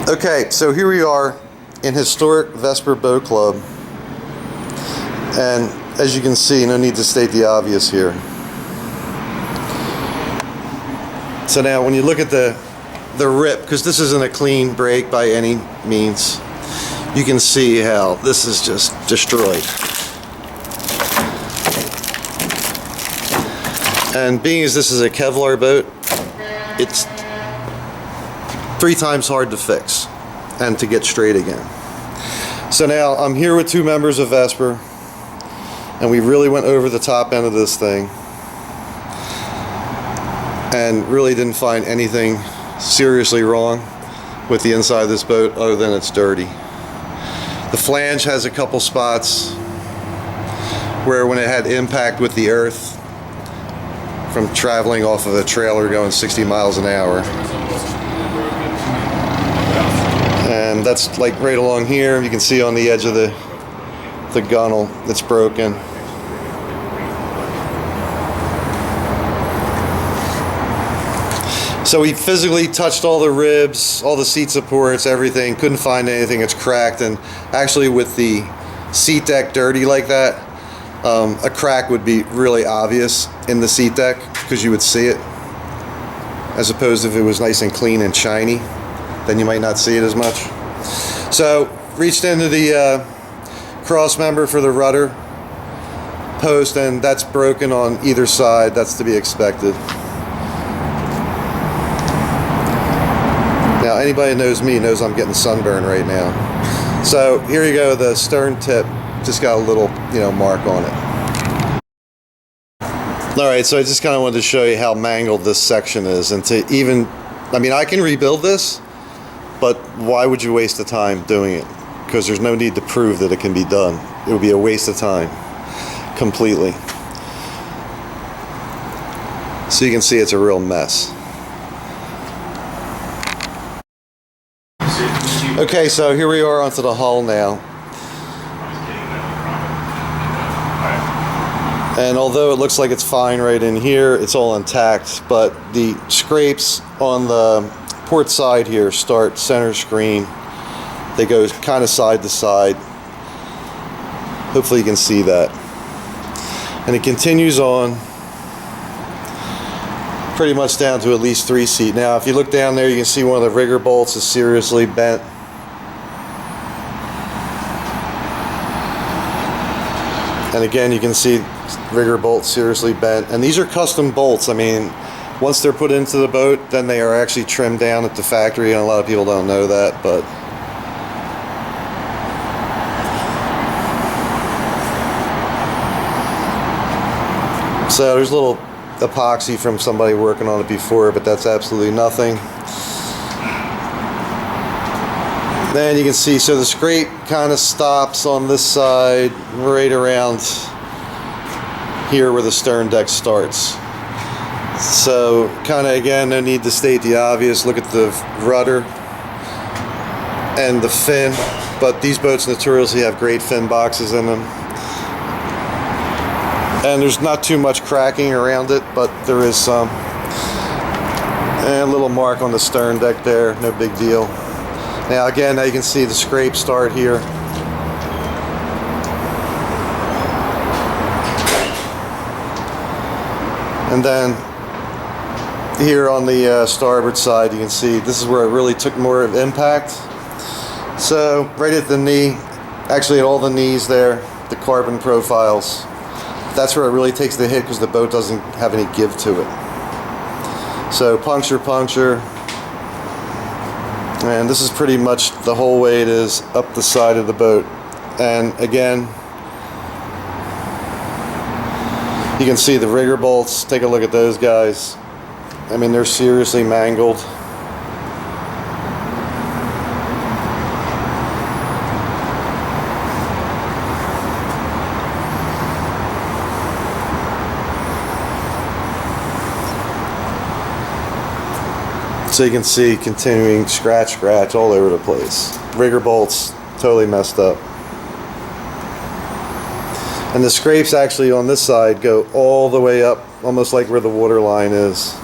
Okay, so here we are in historic Vesper Boat Club, and as you can see, no need to state the obvious here. So now when you look at the rip, because this isn't a clean break by any means, you can see how this is just destroyed. And being as this is a Kevlar boat, it's 3 times hard to fix and to get straight again. So now I'm here with 2 members of Vesper, and we really went over the top end of this thing and really didn't find anything seriously wrong with the inside of this boat other than it's dirty. The flange has a couple spots where when it had impact with the earth from traveling off of a trailer going 60 miles an hour. And that's like right along here. You can see on the edge of the gunnel it's broken. So we physically touched all the ribs, all the seat supports, everything. Couldn't find anything. It's cracked. And actually with the seat deck dirty like that, a crack would be really obvious in the seat deck because you would see it, as opposed to if it was nice and clean and shiny, then you might not see it as much. So reached into the cross member for the rudder post, and that's broken on either side. That's to be expected. Now anybody that knows me knows I'm getting sunburn right now. So here you go, the stern tip just got a little, mark on it. Alright, so I just kind of wanted to show you how mangled this section is, and to even, I can rebuild this, but why would you waste the time doing it? Because there's no need to prove that it can be done. It would be a waste of time, completely. So you can see it's a real mess. Okay, so here we are onto the hull now. And although it looks like it's fine right in here, it's all intact, but the scrapes on the port side here start center screen. They go kind of side to side. Hopefully you can see that. And it continues on pretty much down to at least 3 seat. Now if you look down there, you can see one of the rigger bolts is seriously bent. And again, you can see rigger bolts seriously bent. And these are custom bolts. Once they're put into the boat, then they are actually trimmed down at the factory, and a lot of people don't know that, but so there's a little epoxy from somebody working on it before, but that's absolutely nothing. Then you can see, so the scrape kind of stops on this side right around here where the stern deck starts. So kind of, again, no need to state the obvious. Look at the rudder and the fin, but these boats notoriously have great fin boxes in them. And there's not too much cracking around it, but there is some. And a little mark on the stern deck there, no big deal. Now again, now you can see the scrape start here. And then here on the starboard side, you can see this is where it really took more of impact. So right at the knee, actually at all the knees there, the carbon profiles, that's where it really takes the hit because the boat doesn't have any give to it. So puncture, and this is pretty much the whole way it is up the side of the boat. And again, you can see the rigger bolts. Take a look at those guys. They're seriously mangled. So you can see continuing scratch all over the place. Rigger bolts totally messed up. And the scrapes actually on this side go all the way up, almost like where the water line is.